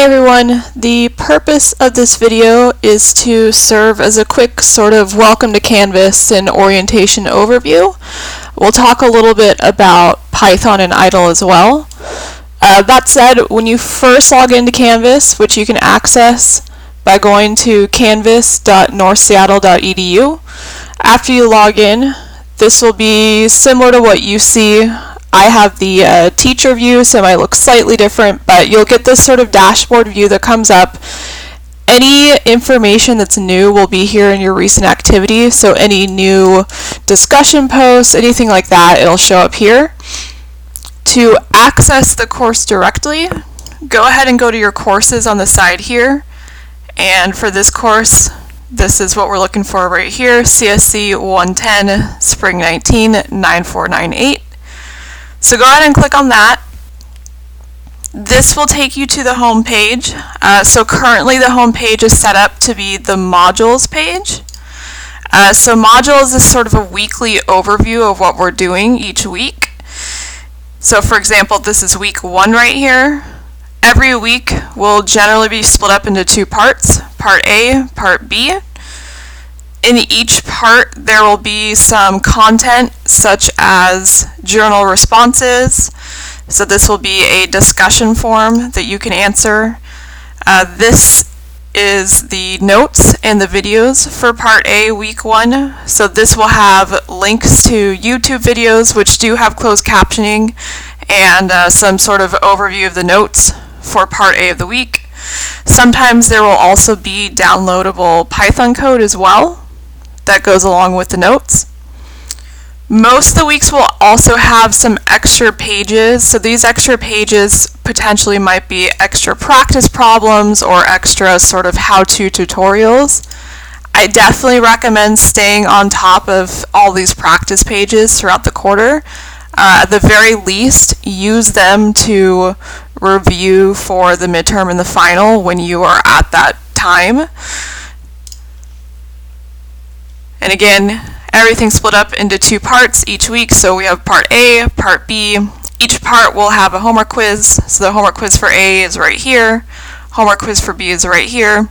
Hey everyone, the purpose of this video is to serve as a quick sort of welcome to Canvas and orientation overview. We'll talk a little bit about Python and idle as well. That said, when you first log into Canvas, which you can access by going to canvas.northseattle.edu, after you log in, this will be similar to what you see. I have the teacher view, so it might look slightly different, but you'll get this sort of dashboard view that comes up. Any information that's new will be here in your recent activity, so any new discussion posts, anything like that, it'll show up here. To access the course directly, go ahead and go to your courses on the side here, and for this course, this is what we're looking for right here, CSC 110, Spring 19, 9498. So go ahead and click on that. This will take you to the home page. So currently the home page is set up to be the modules page. So modules is sort of a weekly overview of what we're doing each week. So for example, this is week 1 right here. Every week will generally be split up into 2 parts, part A, part B. In each part, there will be some content such as journal responses. So this will be a discussion form that you can answer. This is the notes and the videos for part A, week 1. So this will have links to YouTube videos which do have closed captioning and some sort of overview of the notes for part A of the week. Sometimes there will also be downloadable Python code as well that goes along with the notes. Most of the weeks will also have some extra pages, so these extra pages potentially might be extra practice problems or extra sort of how-to tutorials. I definitely recommend staying on top of all these practice pages throughout the quarter. At the very least, use them to review for the midterm and the final when you are at that time. And again, everything's split up into 2 parts each week. So we have part A, part B. Each part will have a homework quiz. So the homework quiz for A is right here. Homework quiz for B is right here.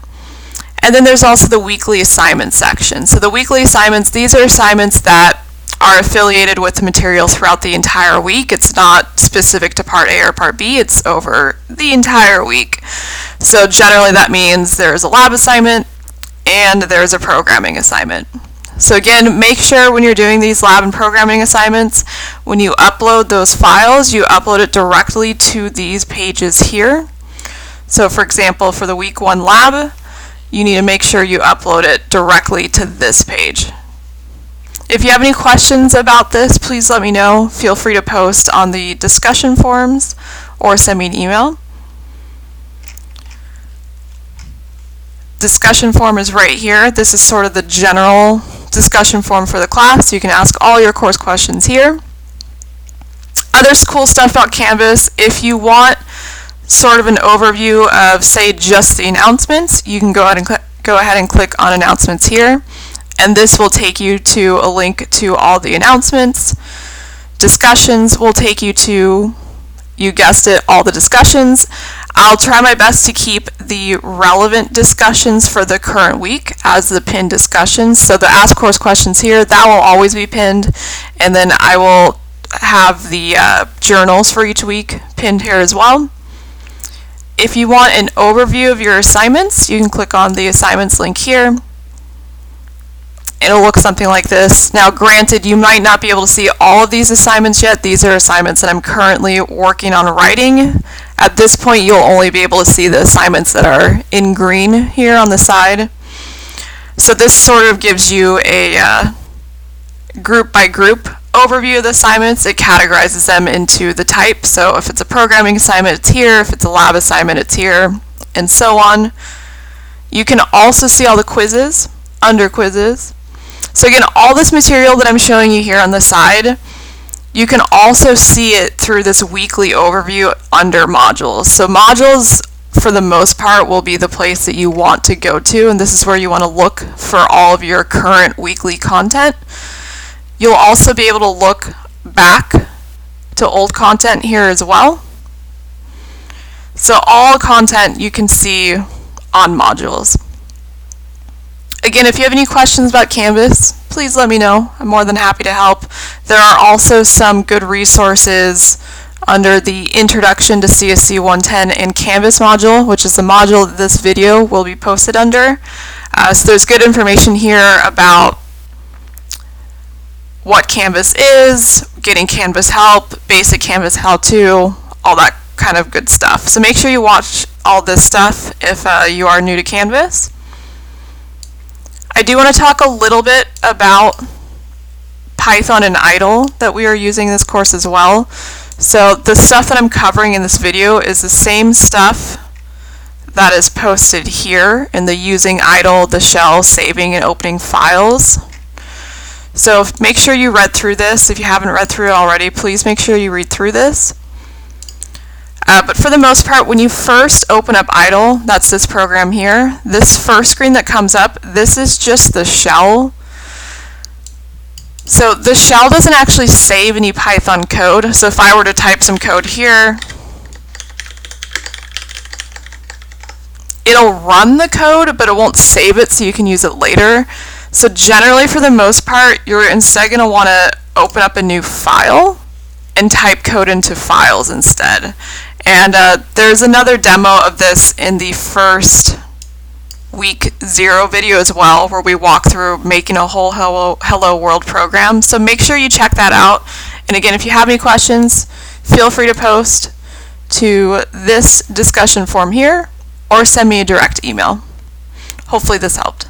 And then there's also the weekly assignment section. So the weekly assignments, these are assignments that are affiliated with the material throughout the entire week. It's not specific to part A or part B. It's over the entire week. So generally that means there's a lab assignment and there's a programming assignment. So again, make sure when you're doing these lab and programming assignments, when you upload those files, you upload it directly to these pages here. So for example, for the week 1 lab, you need to make sure you upload it directly to this page. If you have any questions about this, please let me know. Feel free to post on the discussion forums or send me an email. Discussion form is right here. This is sort of the general discussion form for the class. You can ask all your course questions here. Other cool stuff about Canvas, if you want sort of an overview of, say, just the announcements, you can go ahead and click on announcements here, and this will take you to a link to all the announcements. Discussions will take you to, you guessed it, all the discussions. I'll try my best to keep the relevant discussions for the current week as the pinned discussions. So the ask course questions here, that will always be pinned, and then I will have the journals for each week pinned here as well. If you want an overview of your assignments, you can click on the assignments link here. It'll look something like this. Now granted, you might not be able to see all of these assignments yet. These are assignments that I'm currently working on writing. At this point, you'll only be able to see the assignments that are in green here on the side. So this sort of gives you a group by group overview of the assignments. It categorizes them into the type. So if it's a programming assignment, it's here. If it's a lab assignment, it's here, and so on. You can also see all the quizzes under quizzes. So again, all this material that I'm showing you here on the side, you can also see it through this weekly overview under modules. So modules, for the most part, will be the place that you want to go to, and this is where you want to look for all of your current weekly content. You'll also be able to look back to old content here as well. So all content you can see on modules. Again, if you have any questions about Canvas, please let me know. I'm more than happy to help. There are also some good resources under the Introduction to CSC 110 and Canvas module, which is the module that this video will be posted under. So there's good information here about what Canvas is, getting Canvas help, basic Canvas how-to, all that kind of good stuff. So make sure you watch all this stuff if you are new to Canvas. I do want to talk a little bit about Python and idle that we are using in this course as well. So the stuff that I'm covering in this video is the same stuff that is posted here in the using idle, the shell, saving and opening files. So make sure you read through this. If you haven't read through it already, please make sure you read through this. But for the most part, when you first open up idle, that's this program here, this first screen that comes up, this is just the shell. So the shell doesn't actually save any Python code. So if I were to type some code here, it'll run the code, but it won't save it so you can use it later. So generally, for the most part, you're instead going to want to open up a new file and type code into files instead. And there's another demo of this in the first week 0 video as well, where we walk through making a whole hello world program. So make sure you check that out. And again, if you have any questions, feel free to post to this discussion forum here or send me a direct email. Hopefully this helped.